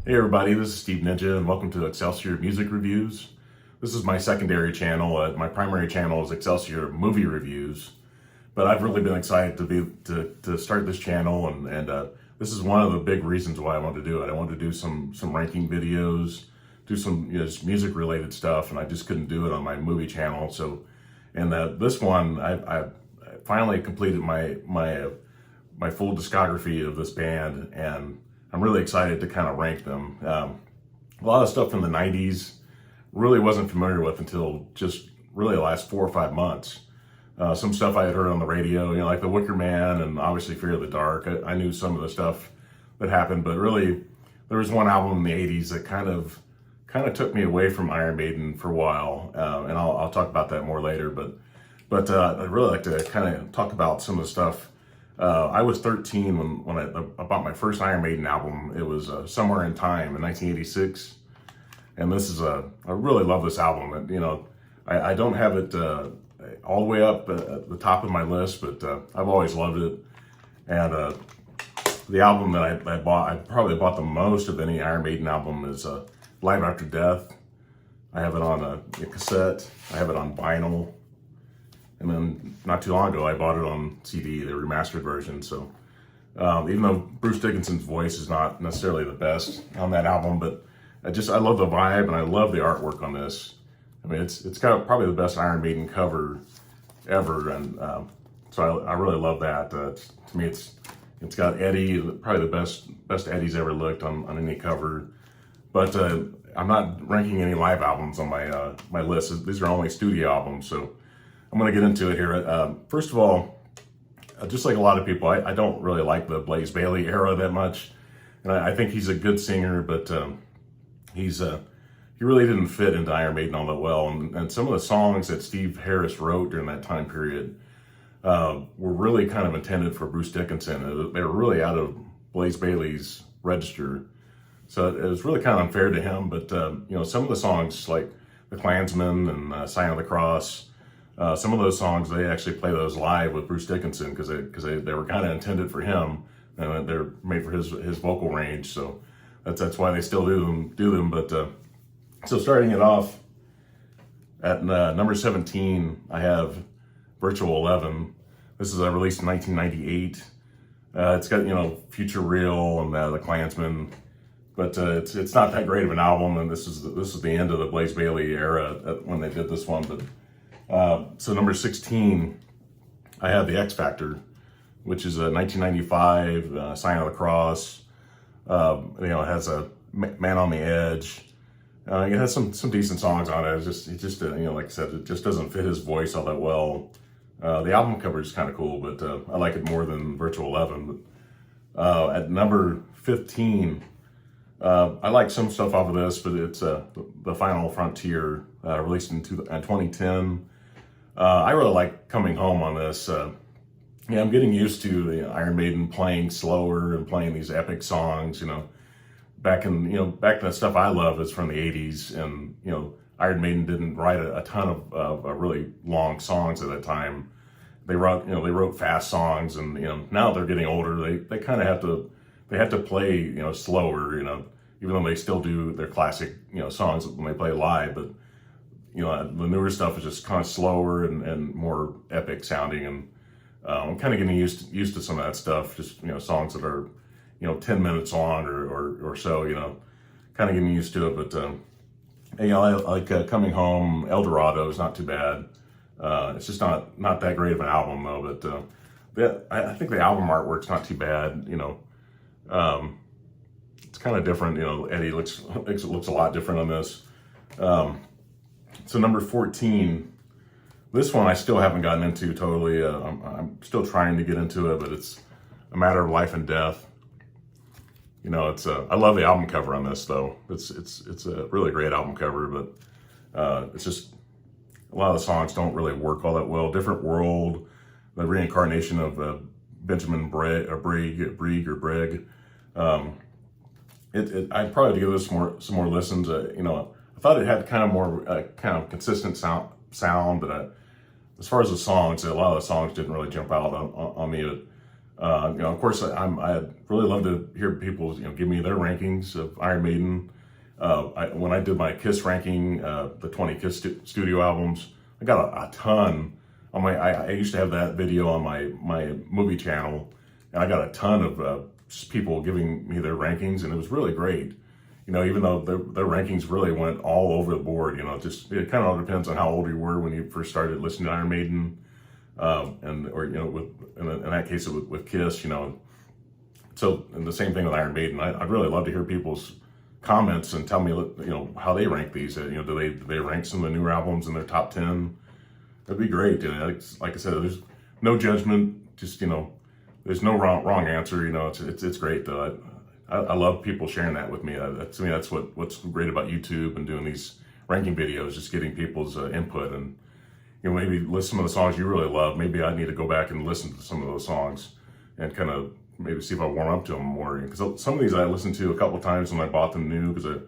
Hey everybody, this is Steve Ninja and welcome to Excelsior Music Reviews. This is my secondary channel. My primary channel is Excelsior Movie Reviews, but I've really been excited to start this channel and this is one of the big reasons why I wanted to do it. I wanted to do some ranking videos, do some just music related stuff, and I just couldn't do it on my movie channel. So, and this one I finally completed my full discography of this band, and I'm really excited to kind of rank them. A lot of stuff from the 90s really wasn't familiar with until just really the last 4 or 5 months. Some stuff I had heard on the radio, like The Wicker Man and obviously Fear of the Dark. I knew some of the stuff that happened, but really there was one album in the 80s that kind of took me away from Iron Maiden for a while, and I'll talk about that more later. But I'd really like to kind of talk about some of the stuff. I was 13 when I bought my first Iron Maiden album. It was Somewhere in Time in 1986, and this is I really love this album. And I don't have it all the way up at the top of my list, but I've always loved it. And the album that I probably bought the most of any Iron Maiden album is Live After Death. I have it on a cassette. I have it on vinyl. And then not too long ago, I bought it on CD, the remastered version. So even though Bruce Dickinson's voice is not necessarily the best on that album, but I love the vibe and I love the artwork on this. I mean, it's got probably the best Iron Maiden cover ever, and so I really love that. To me, it's got Eddie, probably the best Eddie's ever looked on any cover. But I'm not ranking any live albums on my list. These are only studio albums, so I'm going to get into it here. First of all, just like a lot of people, I don't really like the Blaze Bayley era that much. And I think he's a good singer, but he really didn't fit into Iron Maiden all that well. And some of the songs that Steve Harris wrote during that time period were really kind of intended for Bruce Dickinson. They were really out of Blaze Bayley's register. So it was really kind of unfair to him. But, some of the songs like The Klansman and Sign of the Cross, some of those songs, they actually play those live with Bruce Dickinson because they were kind of intended for him, and they're made for his vocal range. So that's why they still do them. But so starting it off at number 17, I have Virtual 11. This is released in 1998. It's got Future Real and The Klansman, but it's not that great of an album. And this is the end of the Blaze Bayley era when they did this one, but. So number 16, I have the X Factor, which is a 1995 Sign of the Cross. It has a Man on the Edge. It has some decent songs on it. It just like I said, it just doesn't fit his voice all that well. The album cover is kind of cool, but I like it more than Virtual 11. But at number 15, I like some stuff off of this, but it's The Final Frontier, released in 2010. I really like Coming Home on this. I'm getting used to the Iron Maiden playing slower and playing these epic songs. Back in the stuff I love is from the 80s, and Iron Maiden didn't write a ton of really long songs at that time. They wrote fast songs, and now they're getting older. They kind of have to play slower. Even though they still do their classic songs when they play live, but the newer stuff is just kind of slower and more epic sounding, and I'm kind of getting used to some of that stuff. Just songs that are 10 minutes long or so. Kind of getting used to it. But I like Coming Home. El Dorado is not too bad. It's just not that great of an album though. But I think the album artwork's not too bad. It's kind of different. Eddie looks a lot different on this. So number 14, this one I still haven't gotten into totally. I'm still trying to get into it, but it's A Matter of Life and Death. I love the album cover on this though. It's a really great album cover, but it's just a lot of the songs don't really work all that well. Different World, the reincarnation of Benjamin Bregg. I'd probably give this some more listens. I thought it had kind of more kind of consistent sound, but as far as the songs, a lot of the songs didn't really jump out on me. Of course, I really love to hear people, give me their rankings of Iron Maiden. When I did my Kiss ranking, the 20 Kiss studio albums, I got a ton on my. I used to have that video on my movie channel, and I got a ton of people giving me their rankings, and it was really great. Even though their rankings really went all over the board. It kind of all depends on how old you were when you first started listening to Iron Maiden. In that case with Kiss, so, and the same thing with Iron Maiden. I'd really love to hear people's comments and tell me, how they rank these. Do they rank some of the newer albums in their top 10? That'd be great. Like I said, there's no judgment. Just there's no wrong answer. It's great though. I love people sharing that with me. To me, that's what's great about YouTube and doing these ranking videos. Just getting people's input and. Maybe list some of the songs you really love. Maybe I need to go back and listen to some of those songs and kind of maybe see if I warm up to them more. Because some of these I listened to a couple of times when I bought them new. Because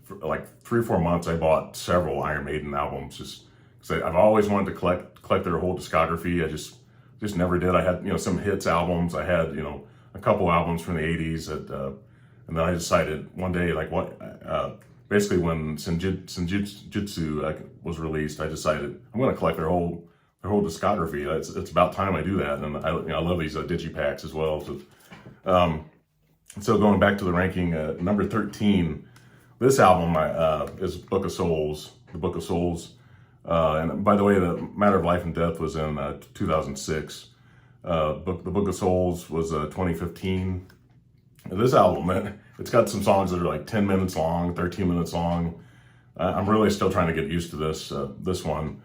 for like 3 or 4 months, I bought several Iron Maiden albums. Just because I've always wanted to collect their whole discography. I just never did. I had some hits albums. I had a couple albums from the '80s. And then I decided one day basically when Senjutsu was released, I decided I'm going to collect their whole discography. It's about time I do that, and I love these digipacks as well. So going back to the ranking, number 13, this album is Book of Souls, the Book of Souls. And by the way, the Matter of Life and Death was in 2006. The Book of Souls was 2015. This album, man, it's got some songs that are like 10 minutes long, 13 minutes long. I'm really still trying to get used to this one.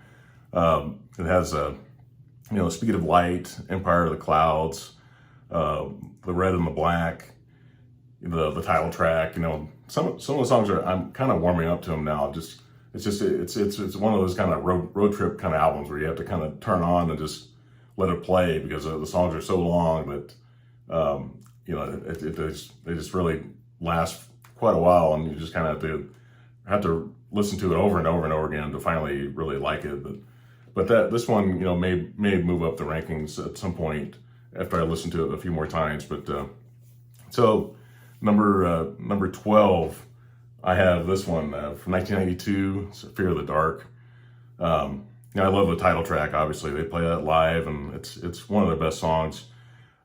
It has Speed of Light, Empire of the Clouds, The Red and the Black, the title track. Some of the songs I'm kind of warming up to them now. It's one of those kind of road trip kind of albums where you have to kind of turn on and just let it play because the songs are so long that they just really last quite a while, and you just kind of have to listen to it over and over and over again to finally really like it. But this one, may move up the rankings at some point after I listen to it a few more times. But so number 12, I have this one from 1992, it's Fear of the Dark. I love the title track. Obviously, they play that live, and it's one of their best songs.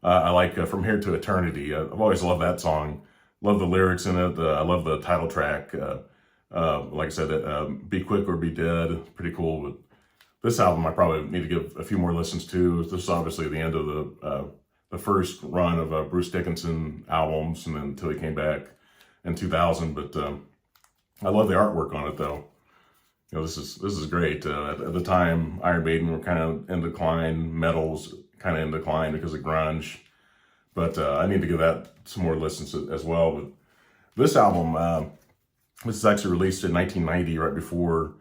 I like From Here to Eternity. I've always loved that song. Love the lyrics in it. I love the title track. Like I said, Be Quick or Be Dead. Pretty cool. But this album I probably need to give a few more listens to. This is obviously the end of the first run of Bruce Dickinson albums, and then until he came back in 2000. But I love the artwork on it though. This is great. At the time, Iron Maiden were kind of in decline. Metal's kind of in decline because of grunge. But I need to give that some more listens as well. But this album, this is actually released in 1990, right before.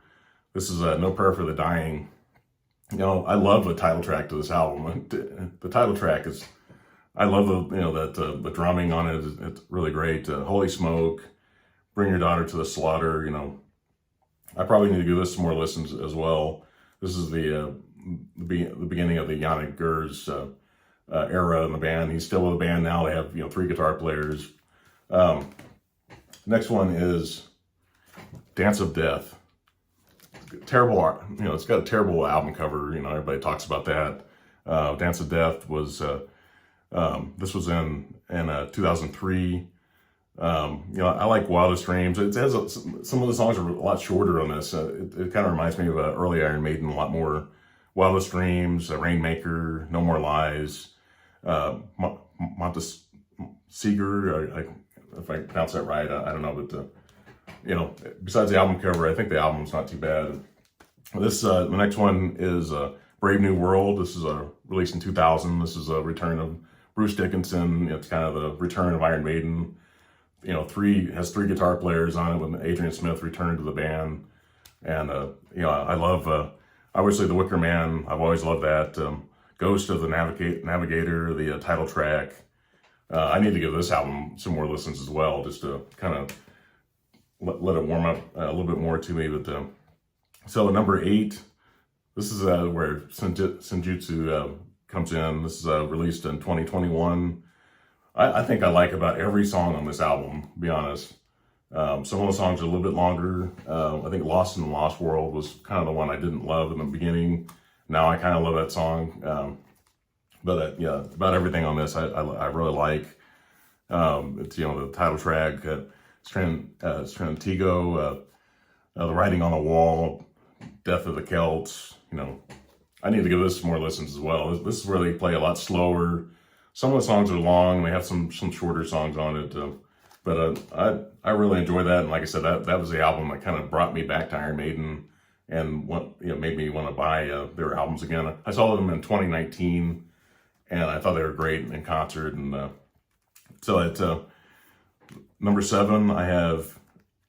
This is No Prayer for the Dying. I love the title track to this album. The title track is, I love the drumming on it. It's really great. Holy Smoke, Bring Your Daughter to the Slaughter. I probably need to give this some more listens as well. This is the beginning of the Yannick Gers era in the band. He's still with the band now. They have 3 guitar players. Next one is Dance of Death. Terrible art. It's got a terrible album cover. Everybody talks about that. Dance of Death was this was in 2003. I like Wildest Dreams. It has some of the songs are a lot shorter on this. It kind of reminds me of early Iron Maiden a lot more. Wildest Dreams, Rainmaker, No More Lies, Montesquieu, if I pronounce that right, I don't know, but besides the album cover, I think the album's not too bad. This the next one is Brave New World. This is released in 2000. This is a return of Bruce Dickinson. It's kind of the return of Iron Maiden. Has 3 guitar players on it when Adrian Smith returned to the band. And I love obviously the Wicker Man. I've always loved that. Ghost of the Navigator, the title track. I need to give this album some more listens as well, just to kind of let it warm up a little bit more to me. But so number 8, this is where Senjutsu comes in. This is released in 2021. I think I like about every song on this album, to be honest. Some of the songs are a little bit longer. I think Lost in the Lost World was kind of the one I didn't love in the beginning. Now I kind of love that song. But yeah, about everything on this I really like. It's, the title track, Strantigo, The Writing on the Wall, Death of the Celts. I need to give this more listens as well. This is where they play a lot slower. Some of the songs are long. They have some shorter songs on it. But I really enjoy that. And like I said, that was the album that kind of brought me back to Iron Maiden and made me want to buy their albums again. I saw them in 2019, and I thought they were great in concert. And so at number 7, I have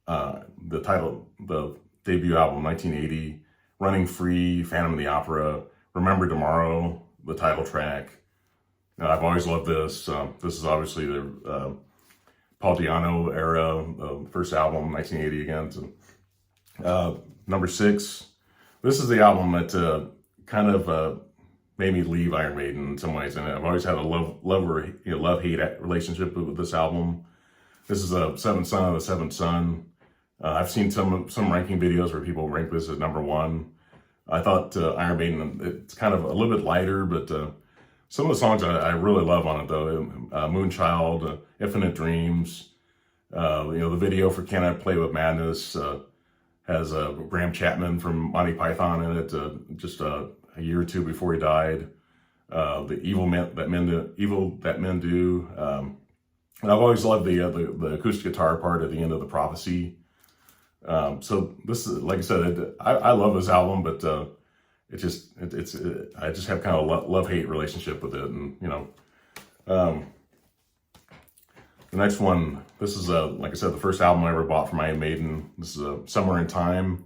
the debut album, 1980, Running Free, Phantom of the Opera, Remember Tomorrow, the title track. I've always loved this. This is obviously the Paul Di'Anno era, first album, 1980 again. So, number 6, this is the album that kind of made me leave Iron Maiden in some ways. And I've always had a love-hate relationship with this album. This is a Seventh Son of the Seventh Son. I've seen some ranking videos where people rank this as number 1. I thought Iron Maiden, it's kind of a little bit lighter, but some of the songs I really love on it though. Moonchild, Infinite Dreams, the video for Can I Play With Madness has Graham Chapman from Monty Python in it, just a year or two before he died. The Evil That Men Do. And I've always loved the acoustic guitar part at the end of The Prophecy. So this is, like I said, I love this album, but I just have kind of a love-hate relationship with it. And the next one, this is like I said, the first album I ever bought from Iron Maiden. This is Somewhere in Time.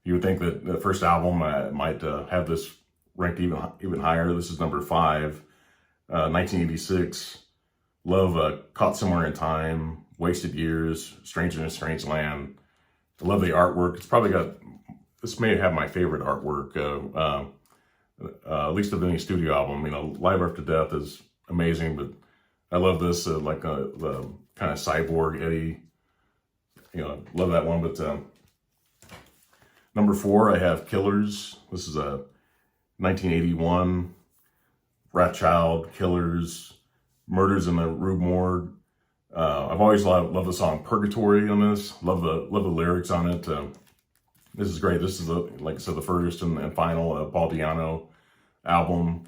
You would think that the first album might have this ranked even higher. This is number 5, 1986. Love Caught Somewhere in Time, Wasted Years, Stranger in a Strange Land. I love the artwork. It's probably this may have my favorite artwork, at least of any studio album. Live After Death is amazing, but I love this, the kind of cyborg Eddie. Love that one. But number 4, I have Killers. This is a 1981. Wrathchild, Killers, Murders in the Rue Morgue. I've always loved the song Purgatory on this. Love the lyrics on it. This is great. This is, like I said, the first and final Paul Di'Anno album.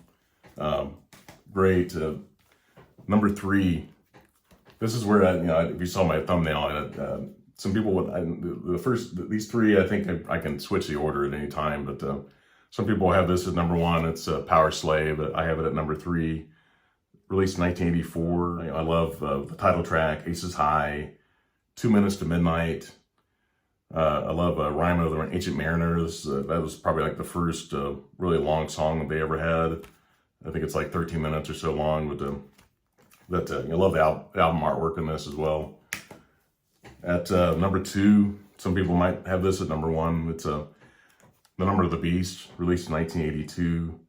Great. Number 3. This is where if you saw my thumbnail, some people would. These 3, I think I can switch the order at any time. But some people have this at number 1. It's Power Slave. I have it at number 3. Released in 1984. I love the title track, Aces High, 2 Minutes to Midnight. I love Rhyme of the Ancient Mariners. That was probably like the first really long song that they ever had. I think it's like 13 minutes or so long. But I love the album artwork in this as well. At number 2, some people might have this at number 1. It's The Number of the Beast, released in 1982.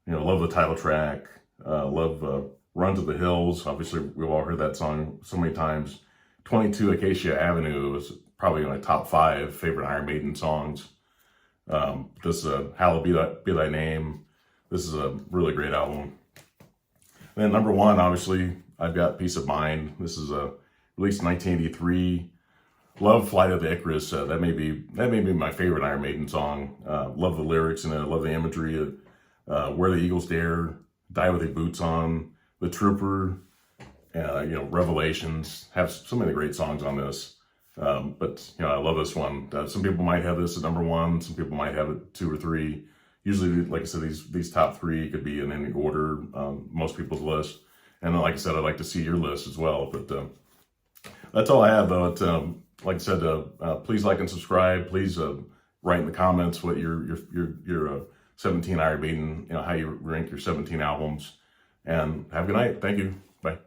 Love the title track. Love Run to the Hills. Obviously, we've all heard that song so many times. 22 Acacia Avenue is probably my top 5 favorite Iron Maiden songs. This Hallowed Be Thy Name. This is a really great album. And then number 1, obviously, I've got Peace of Mind. This is released in 1983. Love Flight of the Icarus. That may be my favorite Iron Maiden song. Love the lyrics and love the imagery. Where the Eagles Dare, Die with Their Boots On, The Trooper, Revelations. Have so many great songs on this. But I love this one. Some people might have this at number 1. Some people might have it 2 or 3. Usually, like I said, these top 3 could be in any order, most people's list. And like I said, I'd like to see your list as well. But that's all I have, though. Like I said, please like and subscribe. Please write in the comments what your 17 Iron Maiden, how you rank your 17 albums. And have a good night. Thank you. Bye.